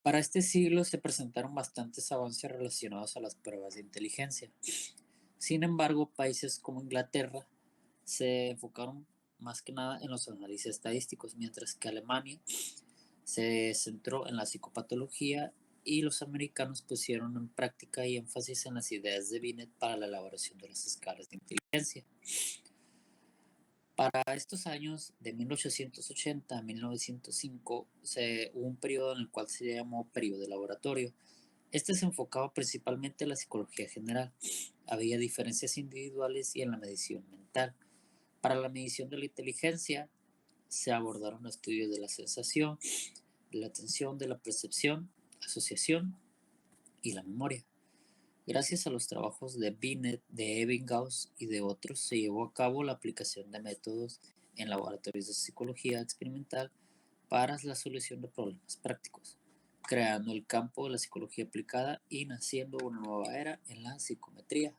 Para este siglo se presentaron bastantes avances relacionados a las pruebas de inteligencia. Sin embargo, países como Inglaterra se enfocaron más que nada en los análisis estadísticos, mientras que Alemania se centró en la psicopatología y los americanos pusieron en práctica y énfasis en las ideas de Binet para la elaboración de las escalas de inteligencia. Para estos años, de 1880 a 1905, hubo un periodo en el cual se llamó periodo de laboratorio. Este se enfocaba principalmente en la psicología general. Había diferencias individuales y en la medición mental. Para la medición de la inteligencia, se abordaron estudios de la sensación, de la atención, de la percepción, asociación y la memoria. Gracias a los trabajos de Binet, de Ebbinghaus y de otros, se llevó a cabo la aplicación de métodos en laboratorios de psicología experimental para la solución de problemas prácticos, creando el campo de la psicología aplicada y naciendo una nueva era en la psicometría.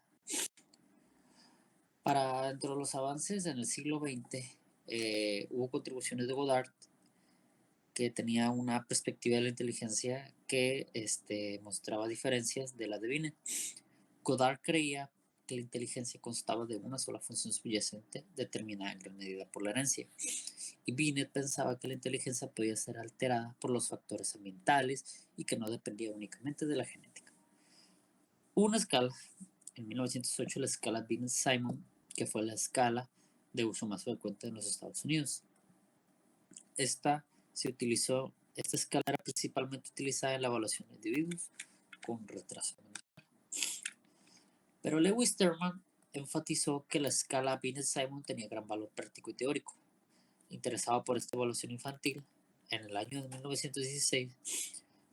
Dentro de los avances en el siglo XX, hubo contribuciones de Goddard, que tenía una perspectiva de la inteligencia que mostraba diferencias de las de Binet. Goddard creía que la inteligencia constaba de una sola función subyacente determinada en gran medida por la herencia, y Binet pensaba que la inteligencia podía ser alterada por los factores ambientales y que no dependía únicamente de la genética. Hubo una escala, en 1908, la escala Binet-Simon, que fue la escala de uso más frecuente en los Estados Unidos. Esta escala era principalmente utilizada en la evaluación de individuos con retraso mental. Pero Lewis Terman enfatizó que la escala Binet-Simon tenía gran valor práctico y teórico. Interesado por esta evaluación infantil, en el año de 1916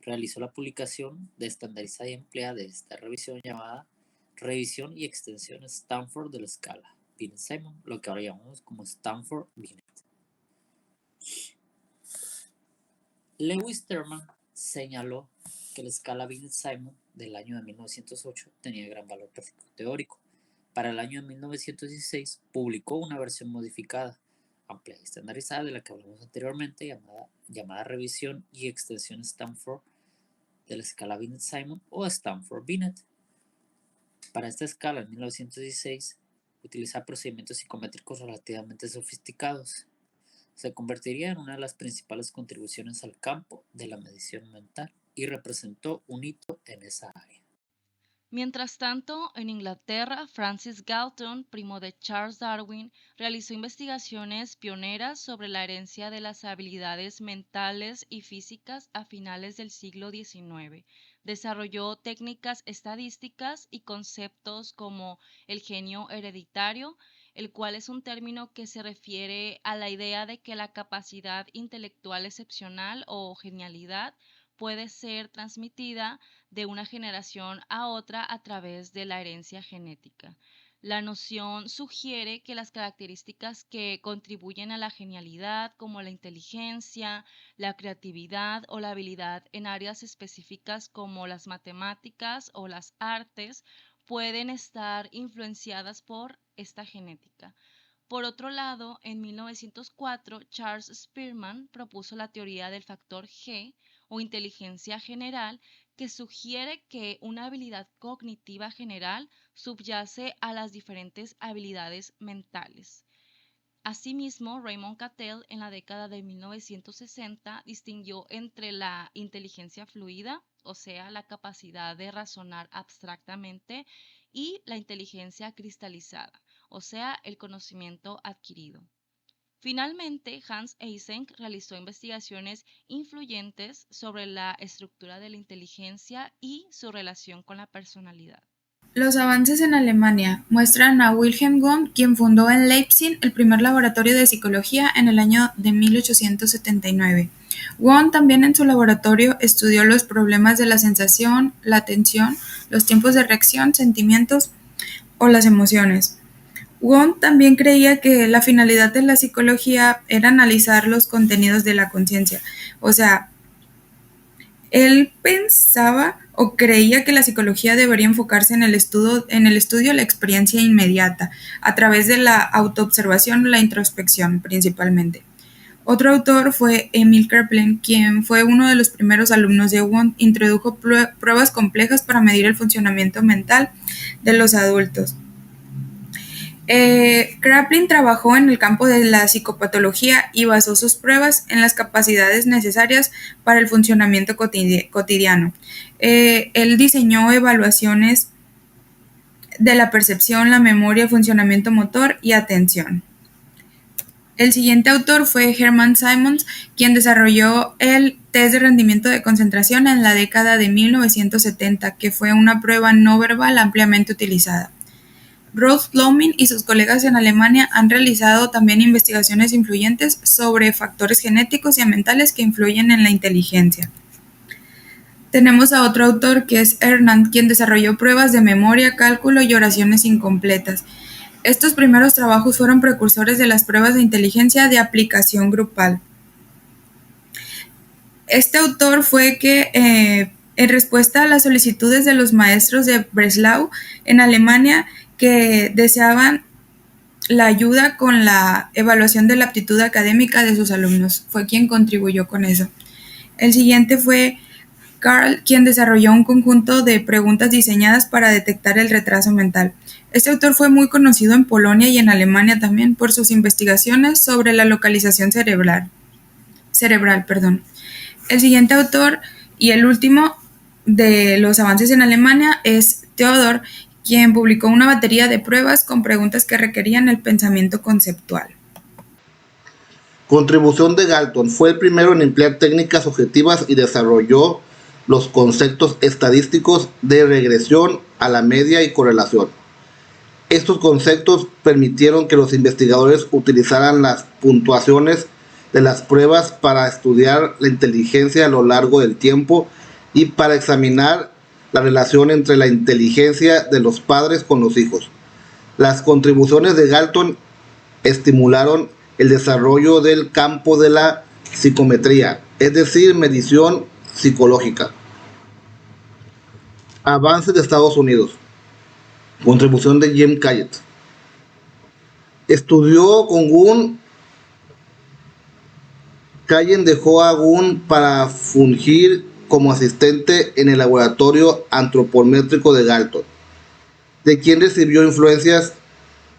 realizó la publicación de estandarizada y empleada de esta revisión llamada Revisión y Extensión Stanford de la escala Binet-Simon, lo que ahora llamamos como Stanford-Binet. Lewis Terman señaló que la escala Binet-Simon del año de 1908 tenía gran valor práctico teórico. Para el año de 1916 publicó una versión modificada, ampliada y estandarizada de la que hablamos anteriormente, llamada Revisión y Extensión Stanford de la escala Binet-Simon o Stanford-Binet. Para esta escala, en 1916, utilizaba procedimientos psicométricos relativamente sofisticados. Se convertiría en una de las principales contribuciones al campo de la medición mental y representó un hito en esa área. Mientras tanto, en Inglaterra, Francis Galton, primo de Charles Darwin, realizó investigaciones pioneras sobre la herencia de las habilidades mentales y físicas a finales del siglo XIX. Desarrolló técnicas estadísticas y conceptos como el genio hereditario, el cual es un término que se refiere a la idea de que la capacidad intelectual excepcional o genialidad puede ser transmitida de una generación a otra a través de la herencia genética. La noción sugiere que las características que contribuyen a la genialidad, como la inteligencia, la creatividad o la habilidad en áreas específicas como las matemáticas o las artes, pueden estar influenciadas por esta genética. Por otro lado, en 1904, Charles Spearman propuso la teoría del factor G o inteligencia general, que sugiere que una habilidad cognitiva general subyace a las diferentes habilidades mentales. Asimismo, Raymond Cattell en la década de 1960 distinguió entre la inteligencia fluida, o sea, la capacidad de razonar abstractamente, y la inteligencia cristalizada, o sea, el conocimiento adquirido. Finalmente, Hans Eysenck realizó investigaciones influyentes sobre la estructura de la inteligencia y su relación con la personalidad. Los avances en Alemania muestran a Wilhelm Wundt, quien fundó en Leipzig el primer laboratorio de psicología en el año de 1879. Wundt también en su laboratorio estudió los problemas de la sensación, la atención, los tiempos de reacción, sentimientos o las emociones. Wundt también creía que la finalidad de la psicología era analizar los contenidos de la conciencia, o sea, él pensaba o creía que la psicología debería enfocarse en el estudio de la experiencia inmediata, a través de la autoobservación o la introspección principalmente. Otro autor fue Emil Kraepelin, quien fue uno de los primeros alumnos de Wundt. Introdujo pruebas complejas para medir el funcionamiento mental de los adultos. Kraepelin trabajó en el campo de la psicopatología y basó sus pruebas en las capacidades necesarias para el funcionamiento cotidiano. Él diseñó evaluaciones de la percepción, la memoria, funcionamiento motor y atención. El siguiente autor fue Hermann Simons, quien desarrolló el test de rendimiento de concentración en la década de 1970, que fue una prueba no verbal ampliamente utilizada. Rolf Blomin y sus colegas en Alemania han realizado también investigaciones influyentes sobre factores genéticos y ambientales que influyen en la inteligencia. Tenemos a otro autor que es Hernand, quien desarrolló pruebas de memoria, cálculo y oraciones incompletas. Estos primeros trabajos fueron precursores de las pruebas de inteligencia de aplicación grupal. Este autor fue que, en respuesta a las solicitudes de los maestros de Breslau en Alemania, que deseaban la ayuda con la evaluación de la aptitud académica de sus alumnos, fue quien contribuyó con eso. El siguiente fue Karl, quien desarrolló un conjunto de preguntas diseñadas para detectar el retraso mental. Este autor fue muy conocido en Polonia y en Alemania también por sus investigaciones sobre la localización cerebral. El siguiente autor y el último de los avances en Alemania es Theodor, quien publicó una batería de pruebas con preguntas que requerían el pensamiento conceptual. Contribución de Galton. Fue el primero en emplear técnicas objetivas y desarrolló los conceptos estadísticos de regresión a la media y correlación. Estos conceptos permitieron que los investigadores utilizaran las puntuaciones de las pruebas para estudiar la inteligencia a lo largo del tiempo y para examinar la relación entre la inteligencia de los padres con los hijos. Las contribuciones de Galton estimularon el desarrollo del campo de la psicometría, es decir, medición psicológica. Avances de Estados Unidos. Contribución de Jim Kajet. Estudió con Wundt. Kajet dejó a Wundt para fungir como asistente en el laboratorio antropométrico de Galton, de quien recibió influencias.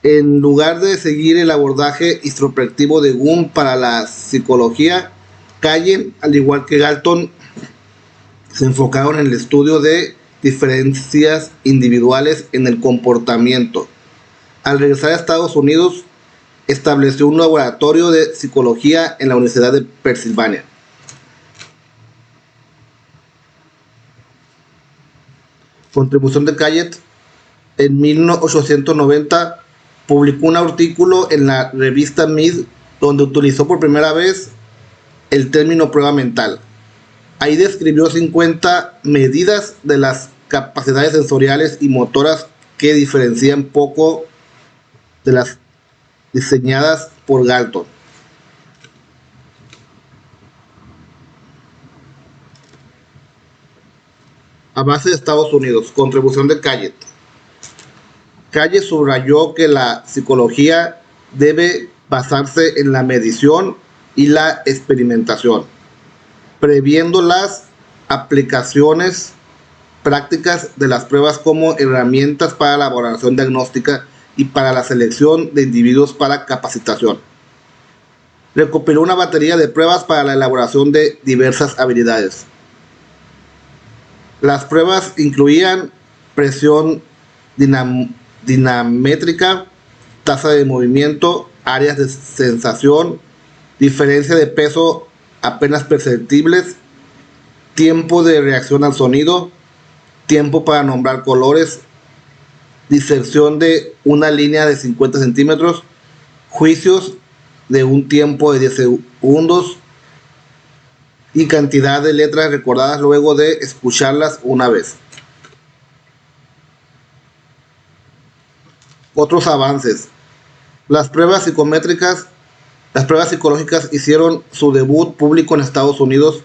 En lugar de seguir el abordaje introspectivo de Wundt para la psicología, Kajet, al igual que Galton, se enfocaron en el estudio de diferencias individuales en el comportamiento. Al regresar a Estados Unidos, estableció un laboratorio de psicología en la Universidad de Pensilvania. Contribución de Kajet. En 1890 publicó un artículo en la revista Mid donde utilizó por primera vez el término prueba mental. Ahí describió 50 medidas de las capacidades sensoriales y motoras que diferencian poco de las diseñadas por Galton. A base de Estados Unidos. Contribución de Kajet. Kajet subrayó que la psicología debe basarse en la medición y la experimentación, previendo las aplicaciones prácticas de las pruebas como herramientas para la elaboración diagnóstica y para la selección de individuos para capacitación. Recopiló una batería de pruebas para la elaboración de diversas habilidades. Las pruebas incluían presión dinamétrica, tasa de movimiento, áreas de sensación, diferencia de peso apenas perceptibles, tiempo de reacción al sonido, tiempo para nombrar colores, diserción de una línea de 50 centímetros, juicios de un tiempo de 10 segundos y cantidad de letras recordadas luego de escucharlas una vez. Otros avances. Las pruebas psicológicas hicieron su debut público en Estados Unidos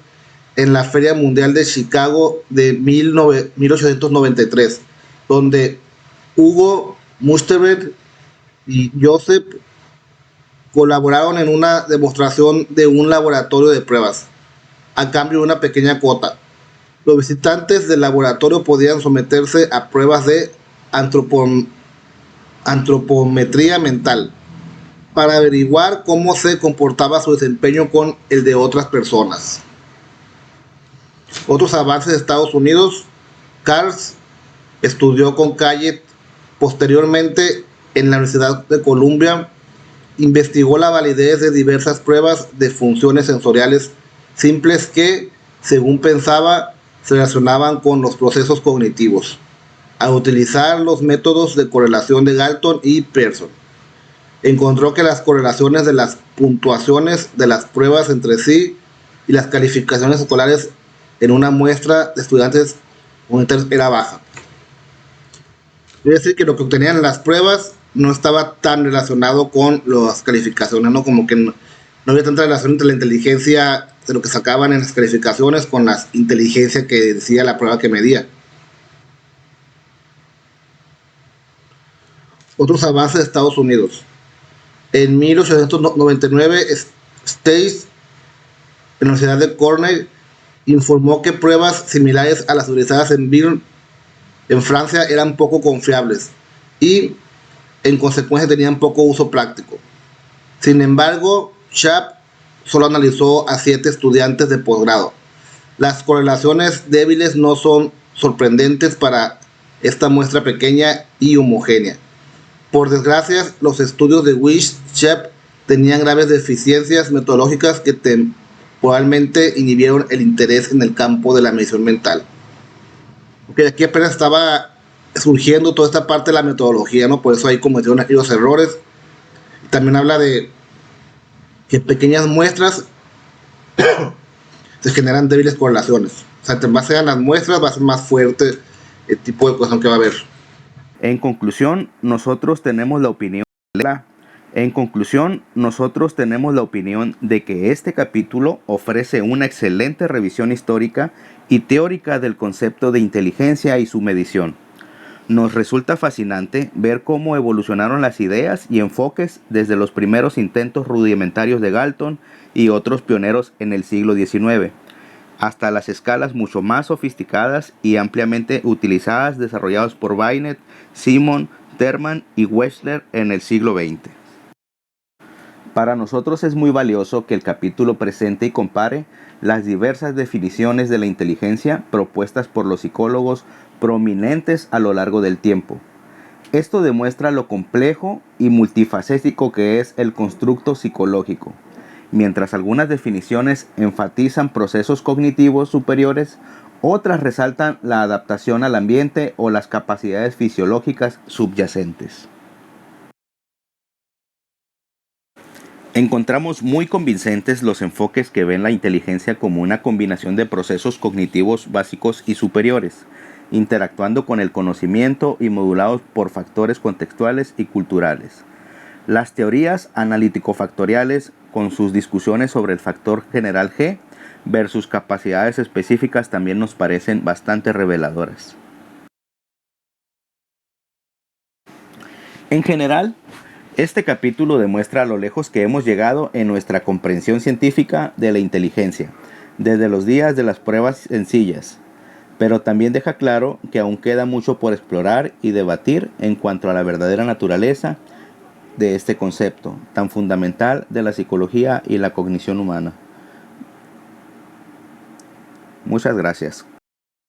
en la Feria Mundial de Chicago de 1893, donde Hugo Münsterberg y Joseph colaboraron en una demostración de un laboratorio de pruebas, a cambio de una pequeña cuota. Los visitantes del laboratorio podían someterse a pruebas de antropometría mental para averiguar cómo se comportaba su desempeño con el de otras personas. Otros avances de Estados Unidos: Karls estudió con Calle posteriormente en la Universidad de Columbia, investigó la validez de diversas pruebas de funciones sensoriales simples que, según pensaba, se relacionaban con los procesos cognitivos, al utilizar los métodos de correlación de Galton y Pearson. Encontró que las correlaciones de las puntuaciones de las pruebas entre sí y las calificaciones escolares en una muestra de estudiantes universitarios era baja. Quiere decir que lo que obtenían en las pruebas no estaba tan relacionado con las calificaciones, ¿no? Como que no había tanta relación entre la inteligencia de lo que sacaban en las calificaciones con la inteligencia que decía la prueba que medía. Otros avances de Estados Unidos. En 1899, Stace, en la Universidad de Cornell, informó que pruebas similares a las utilizadas en Bern, en Francia, eran poco confiables y, en consecuencia, tenían poco uso práctico. Sin embargo, Schaap solo analizó a 7 estudiantes de posgrado. Las correlaciones débiles no son sorprendentes para esta muestra pequeña y homogénea. Por desgracia, los estudios de Schaap tenían graves deficiencias metodológicas que temporalmente inhibieron el interés en el campo de la medición mental. Porque aquí apenas estaba surgiendo toda esta parte de la metodología, ¿no? Por eso ahí cometieron aquellos errores. También habla de que en pequeñas muestras se generan débiles correlaciones. O sea, entre más sean las muestras, va a ser más fuerte el tipo de ecuación que va a haber. En conclusión, nosotros tenemos la opinión de que este capítulo ofrece una excelente revisión histórica y teórica del concepto de inteligencia y su medición. Nos resulta fascinante ver cómo evolucionaron las ideas y enfoques desde los primeros intentos rudimentarios de Galton y otros pioneros en el siglo XIX, hasta las escalas mucho más sofisticadas y ampliamente utilizadas desarrolladas por Binet, Simon, Terman y Wechsler en el siglo XX. Para nosotros es muy valioso que el capítulo presente y compare las diversas definiciones de la inteligencia propuestas por los psicólogos prominentes a lo largo del tiempo. Esto demuestra lo complejo y multifacético que es el constructo psicológico. Mientras algunas definiciones enfatizan procesos cognitivos superiores, otras resaltan la adaptación al ambiente o las capacidades fisiológicas subyacentes. Encontramos muy convincentes los enfoques que ven la inteligencia como una combinación de procesos cognitivos básicos y superiores, interactuando con el conocimiento y modulados por factores contextuales y culturales. Las teorías analítico-factoriales, con sus discusiones sobre el factor general G versus capacidades específicas, también nos parecen bastante reveladoras. En general, este capítulo demuestra lo lejos que hemos llegado en nuestra comprensión científica de la inteligencia, desde los días de las pruebas sencillas, pero también deja claro que aún queda mucho por explorar y debatir en cuanto a la verdadera naturaleza de este concepto tan fundamental de la psicología y la cognición humana. Muchas gracias.